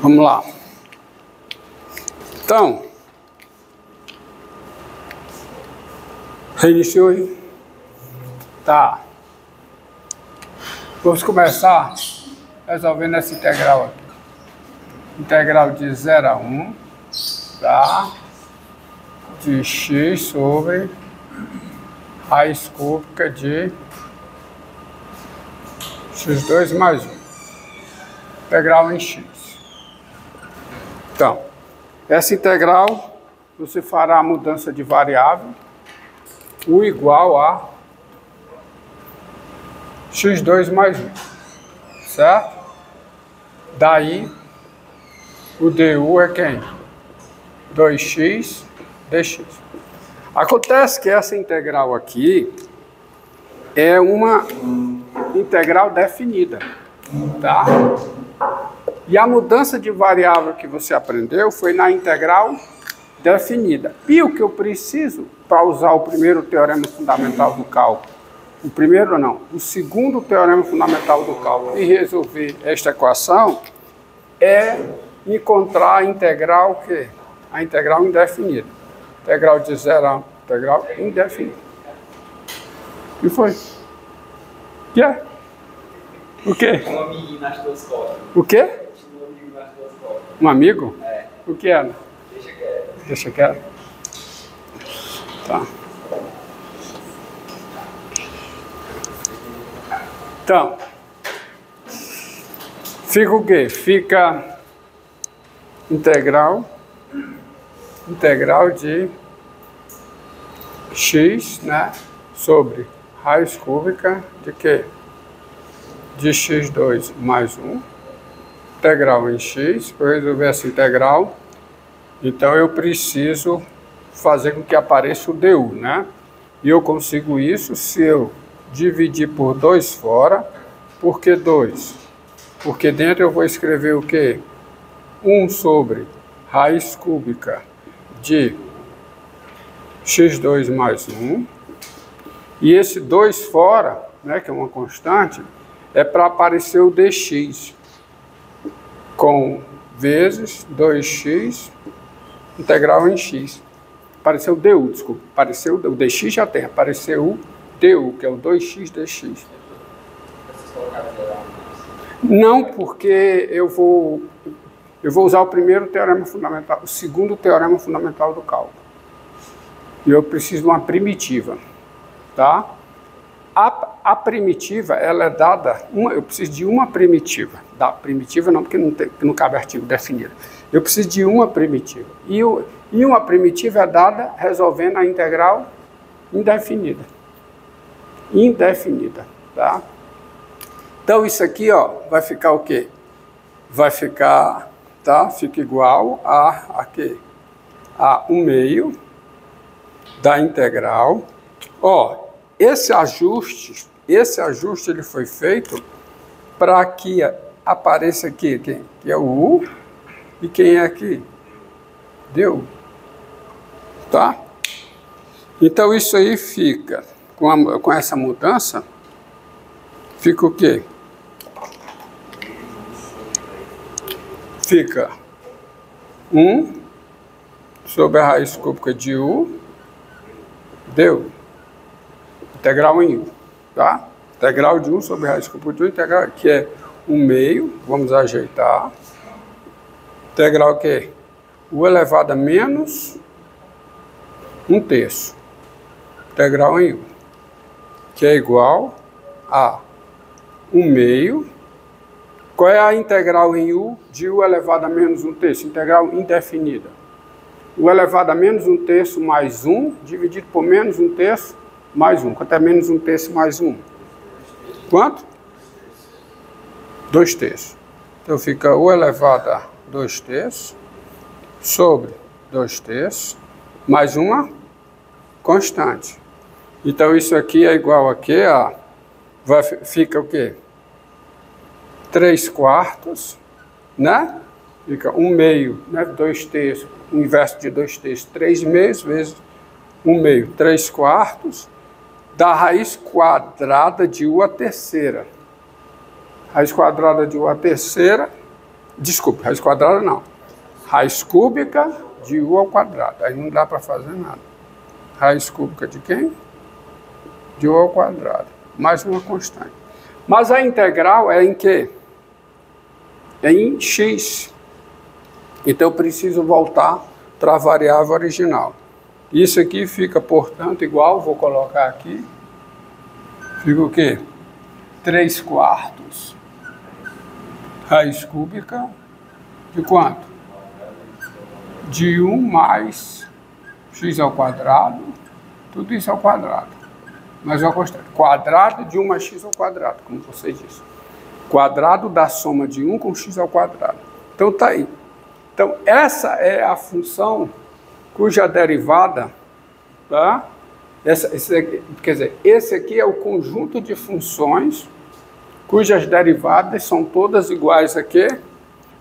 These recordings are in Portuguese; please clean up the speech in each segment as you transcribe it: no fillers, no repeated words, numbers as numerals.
Vamos lá. Então, reiniciou aí? Tá. Vamos começar resolvendo essa integral aqui. Integral de 0 a 1, tá? De x sobre raiz cúbica de x2 mais 1. Integral em x. Então, essa integral, você fará a mudança de variável, u igual a x2 mais 1, certo? Daí, o du é quem? 2x dx. Acontece que essa integral aqui é uma integral definida, tá? E a mudança de variável que você aprendeu foi na integral definida. E o que eu preciso para usar o primeiro teorema fundamental do cálculo, o segundo teorema fundamental do cálculo e resolver esta equação é encontrar a integral que a integral indefinida. Integral de 0 a integral indefinida. E foi? Que é? O quê? Um amiguinho nas tuas costas. O quê? Um amigo nas tuas costas. Um amigo? É. O que é? Deixa quieto. Deixa quieto. Tá. Então, fica o quê? Fica integral de x, né, sobre raiz cúbica de quê? De x2 mais 1, integral em x. Para eu resolver essa integral, então eu preciso fazer com que apareça o du, né? E eu consigo isso se eu dividir por 2 fora. Por que 2? Porque dentro eu vou escrever o quê? 1 sobre raiz cúbica de x2 mais 1. E esse 2 fora, né, que é uma constante, é para aparecer o dx. Com vezes 2x integral em x. Apareceu o du, desculpa. Apareceu o dx já tem. Apareceu o du, que é o 2x dx. Não, porque eu vou usar o primeiro teorema fundamental, o segundo teorema fundamental do cálculo. E eu preciso de uma primitiva, tá? A primitiva, ela é dada, eu preciso de uma primitiva. Da primitiva não, porque não cabe artigo definido. Eu preciso de uma primitiva. E uma primitiva é dada resolvendo a integral indefinida. Indefinida, tá? Então isso aqui, ó, vai ficar o quê? Vai ficar, tá? Fica igual a quê? A 1/2 da integral. Ó, esse ajuste ele foi feito para que apareça aqui, que é o u, e quem é aqui? Du. Tá? Então isso aí fica, com essa mudança, fica o quê? Fica 1 sobre a raiz cúbica de u, du. Integral em u, tá? Integral de 1 sobre a raiz cúbica de u, integral que é 1/2, vamos ajeitar. Integral que é u elevado a menos 1/3. Integral em u, que é igual a 1/2. Qual é a integral em u de u elevado a menos 1/3? Integral indefinida. U elevado a menos 1/3 mais 1, dividido por menos 1/3 mais 1. Quanto é menos 1/3 mais 1? Quanto? 2/3. Então fica u elevado a 2/3 sobre 2/3 mais uma constante. Então isso aqui é igual a quê? Fica o quê? 3/4, né? Fica 1/2, né? 2/3, o inverso de 2/3, 3/2 vezes 1/2, 3/4 da raiz quadrada de u à terceira. Raiz quadrada de u à terceira Desculpe, raiz quadrada não. Raiz cúbica de u ao quadrado. Aí não dá para fazer nada. Raiz cúbica de quem? De u ao quadrado. Mais uma constante. Mas a integral é em quê? É em x. Então eu preciso voltar para a variável original. Isso aqui fica, portanto, igual, vou colocar aqui. Fica o quê? 3/4 raiz cúbica de quanto? De 1 mais x ao quadrado, tudo isso ao quadrado. Mas eu gostei. Quadrado de 1 mais x ao quadrado, como você disse. Quadrado da soma de 1 com x ao quadrado. Então tá aí. Então essa é a função cuja derivada, tá? Esse aqui é o conjunto de funções cujas derivadas são todas iguais a quê?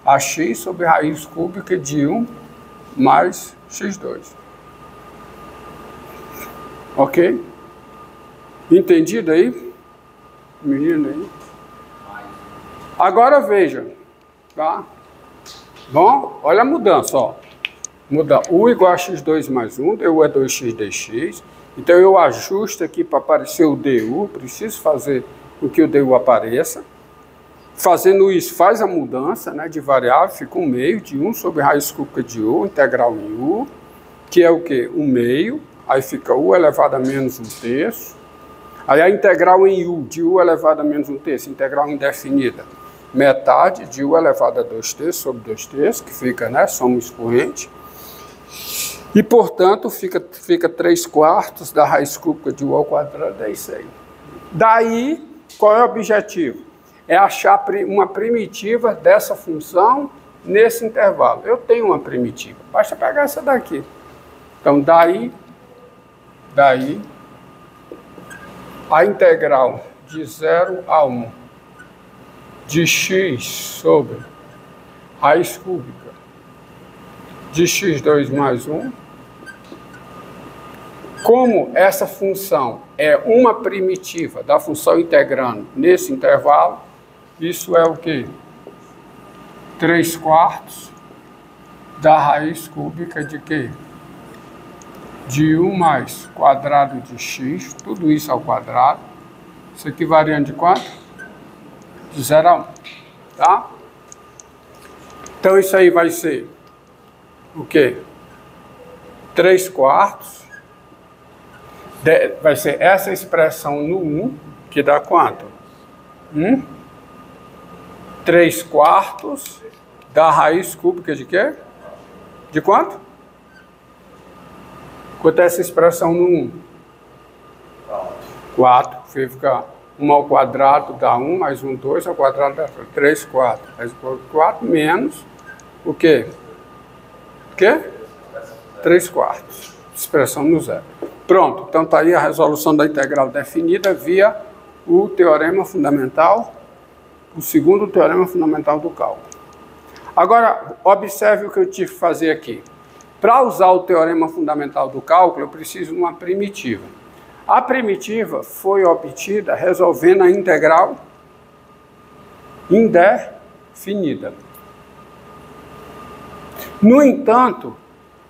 A x sobre raiz cúbica de 1 mais x2. Ok? Entendido aí? Menino aí? Agora veja, tá? Bom, olha a mudança, ó. Muda u igual a x2 mais 1, du é 2x dx. Então eu ajusto aqui para aparecer o du, preciso fazer com que o du apareça. Fazendo isso, faz a mudança, né, de variável, fica 1/2 de 1 sobre raiz cúbica de u, integral em u, que é o quê? 1/2, aí fica u elevado a menos 1/3. Aí a integral em u, de u elevado a menos 1/3, integral indefinida, metade de u elevado a 2/3 sobre 2/3, que fica, né, soma expoente. E, portanto, fica 3/4 da raiz cúbica de u ao quadrado, é isso aí. Daí, qual é o objetivo? É achar uma primitiva dessa função nesse intervalo. Eu tenho uma primitiva, basta pegar essa daqui. Então, daí a integral de 0 a 1 de x sobre raiz cúbica de x2 mais 1, como essa função é uma primitiva da função integrando nesse intervalo, isso é o quê? 3/4 da raiz cúbica de quê? De 1 mais quadrado de x, tudo isso ao quadrado. Isso aqui variando de quanto? De 0 a 1, tá? Então isso aí vai ser o quê? 3/4. Vai ser essa expressão no 1, que dá quanto? 3/4 da raiz cúbica de quê? De quanto? Quanto é essa expressão no 1? 4. Fica 1 ao quadrado dá 1, mais 1, 2, ao quadrado dá 3/4. 4 menos o quê? O quê? 3/4. Expressão no zero. Pronto, então está aí a resolução da integral definida via o teorema fundamental, o segundo teorema fundamental do cálculo. Agora, observe o que eu tive que fazer aqui. Para usar o teorema fundamental do cálculo, eu preciso de uma primitiva. A primitiva foi obtida resolvendo a integral indefinida. No entanto,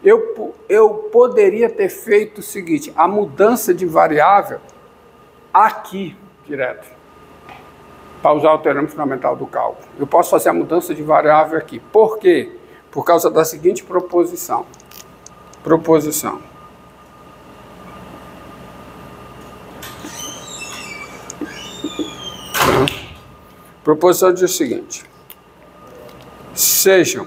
eu poderia ter feito o seguinte, a mudança de variável aqui, direto, para usar o teorema fundamental do cálculo. Eu posso fazer a mudança de variável aqui. Por quê? Por causa da seguinte proposição. Proposição. Proposição diz o seguinte. Sejam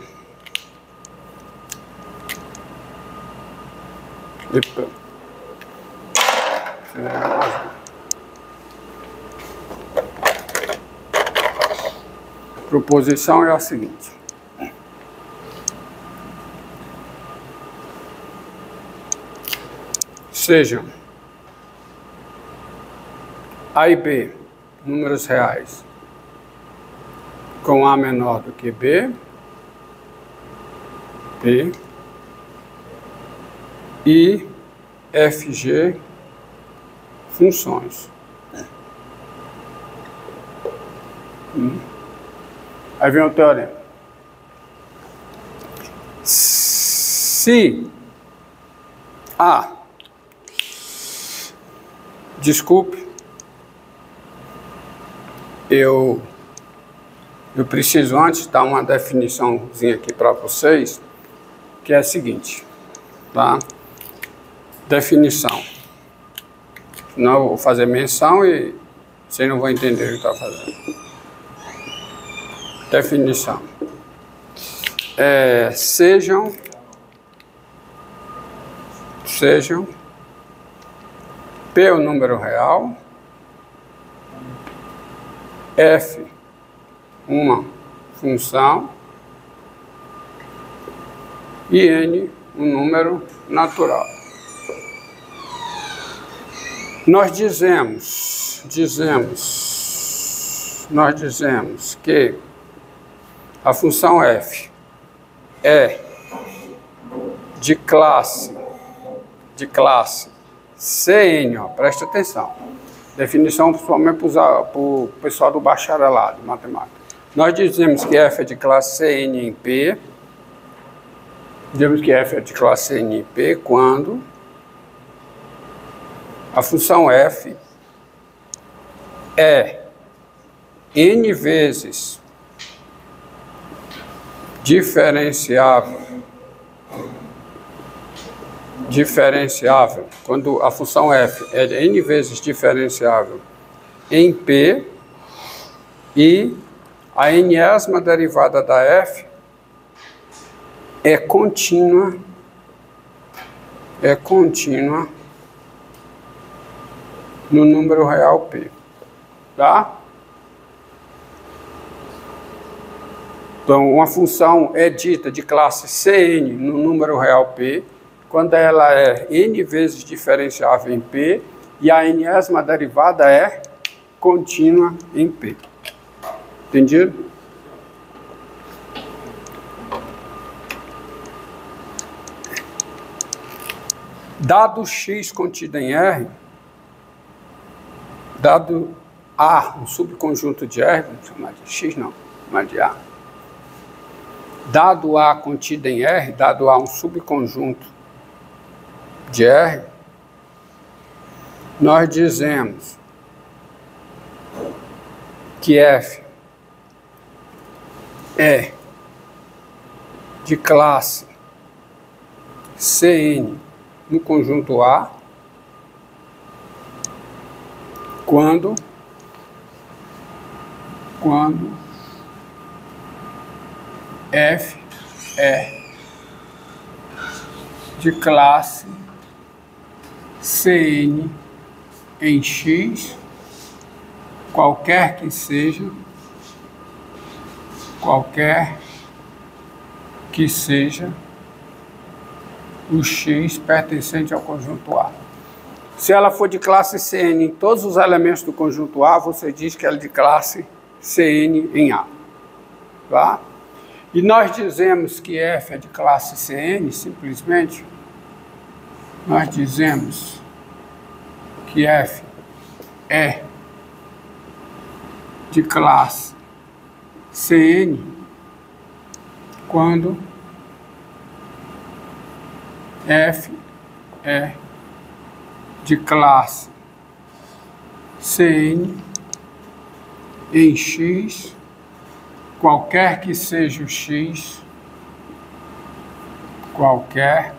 proposição é a seguinte. Sejam A e B números reais com A menor do que B, P e FG funções. Aí vem o teorema. Se desculpe, eu preciso antes dar uma definiçãozinha aqui para vocês, que é a seguinte, tá? Definição. Não eu vou fazer menção e vocês não vão entender o que está fazendo. Definição. Sejam P o número real, F uma função e N um número natural. Nós dizemos que a função F é de classe CN, ó, presta atenção. Definição principalmente para o pessoal do bacharelado de matemática. Nós dizemos que F é de classe CN em P. Dizemos que F é de classe CN em P quando a função F é N vezes diferenciável, quando a função F é N vezes diferenciável em P e a enésima derivada da F é contínua no número real P, tá? Então, uma função é dita de classe Cn no número real P, quando ela é N vezes diferenciável em P e a enésima derivada é contínua em P. Entendido? Dado X contido em R, dado A, um subconjunto de R, vamos chamar de X não, chamar de A. Dado A contido em R, dado A um subconjunto de R, nós dizemos que F é de classe Cn no conjunto A quando F é de classe Cn em X, qualquer que seja o X pertencente ao conjunto A. Se ela for de classe Cn em todos os elementos do conjunto A, você diz que ela é de classe Cn em A. Tá? E nós dizemos que F é de classe Cn, simplesmente, nós dizemos que F é de classe Cn quando F é de classe Cn em X, qualquer que seja o X, qualquer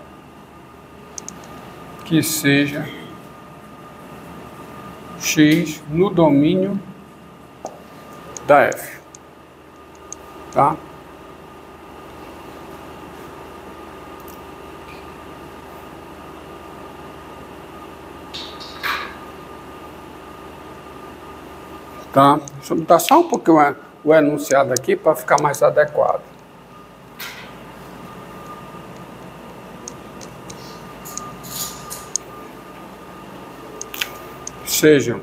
que seja X no domínio da F. Tá? Tá? Deixa eu botar só um pouquinho o enunciado aqui para ficar mais adequado. Sejam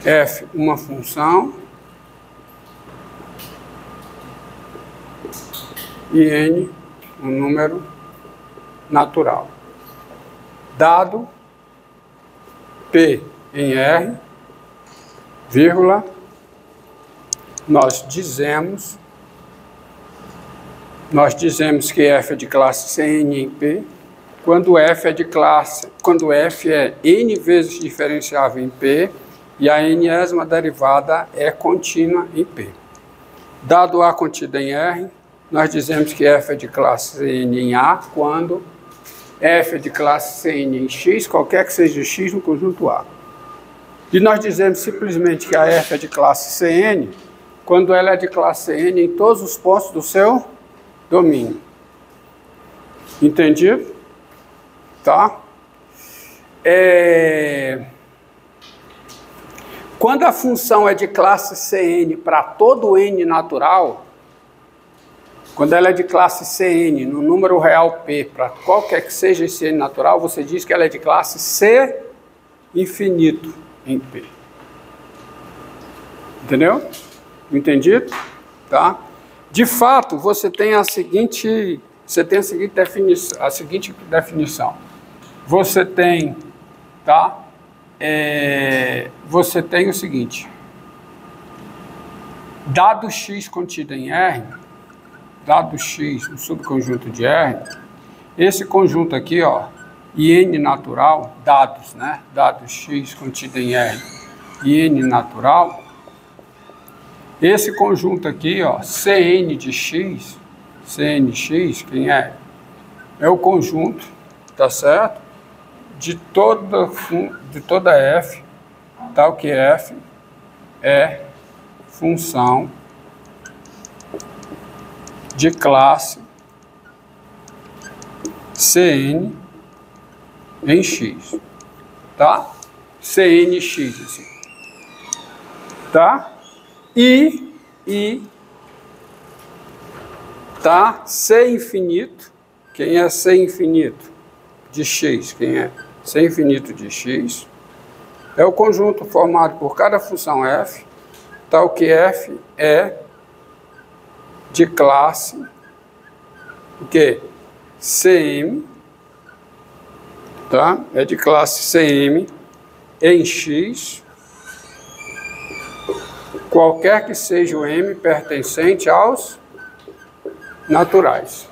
F uma função e N um número natural. Dado P em R, vírgula, nós dizemos nós dizemos que f é de classe Cn em P, quando f é n vezes diferenciável em P e a n-ésima derivada é contínua em P. Dado A contido em R, nós dizemos que f é de classe Cn em A quando f é de classe Cn em X, qualquer que seja X no conjunto A. E nós dizemos simplesmente que a f é de classe Cn quando ela é de classe Cn em todos os pontos do seu domínio. Entendido? Tá? Quando a função é de classe Cn para todo n natural, quando ela é de classe Cn no número real P, para qualquer que seja esse n natural, você diz que ela é de classe C infinito em P. Entendeu? Entendido? Tá? De fato, você tem a seguinte definição. Você tem, tá? Você tem o seguinte: dado x contido em R, dado x no subconjunto de R, esse conjunto aqui, ó, e n natural, dados, né? Dado x contido em R e n natural, esse conjunto aqui, ó, Cn de x, Cnx, quem é? É o conjunto, tá certo? De toda f, tal que f é função de classe Cn em x, tá? Cnx, assim, tá? E tá? C infinito, quem é C infinito de x? Quem é? C infinito de x é o conjunto formado por cada função f, tal que f é de classe o quê? Cm, tá? É de classe Cm em x, qualquer que seja o m pertencente aos naturais.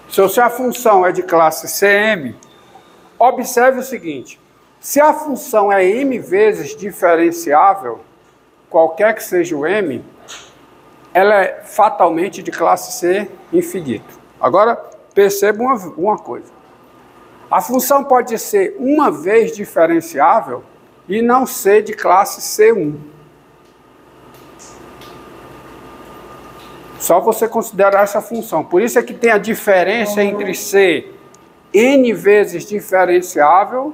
Se a função é de classe Cm, observe o seguinte: se a função é m vezes diferenciável, qualquer que seja o m, ela é fatalmente de classe C infinito. Agora, perceba uma coisa. A função pode ser uma vez diferenciável e não ser de classe C1. Só você considerar essa função. Por isso é que tem a diferença entre ser n vezes diferenciável,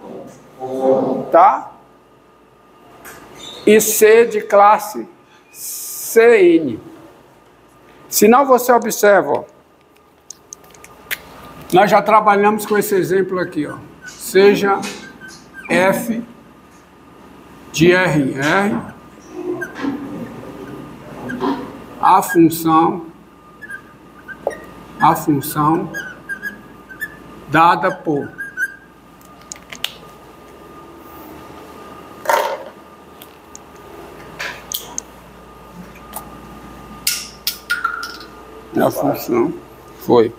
tá? E ser de classe Cn. Senão você observa, ó, nós já trabalhamos com esse exemplo aqui, ó. Seja f de R em R, a função dada por a função foi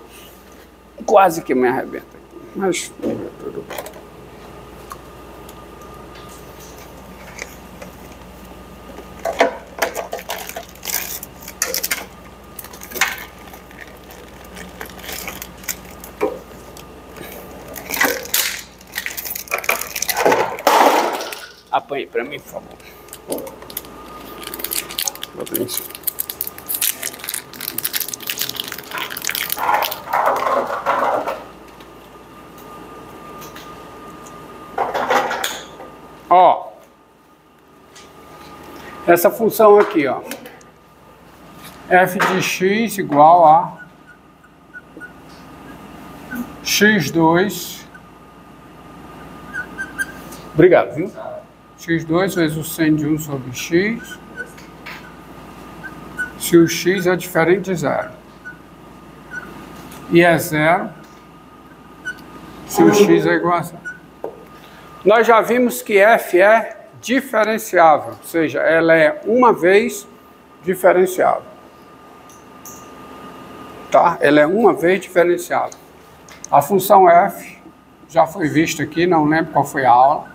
quase que me arrebenta aqui, mas tudo bem. Apanhe para mim, por favor. Bota isso. Ó, essa função aqui, ó, f de x igual a x2, obrigado, viu? x2 vezes o seno de 1 sobre x, se o x é diferente de zero, e é zero, se o x é igual a zero. Nós já vimos que f é diferenciável, ou seja, ela é uma vez diferenciável. tá? Ela é uma vez diferenciada. A função f já foi vista aqui, não lembro qual foi a aula.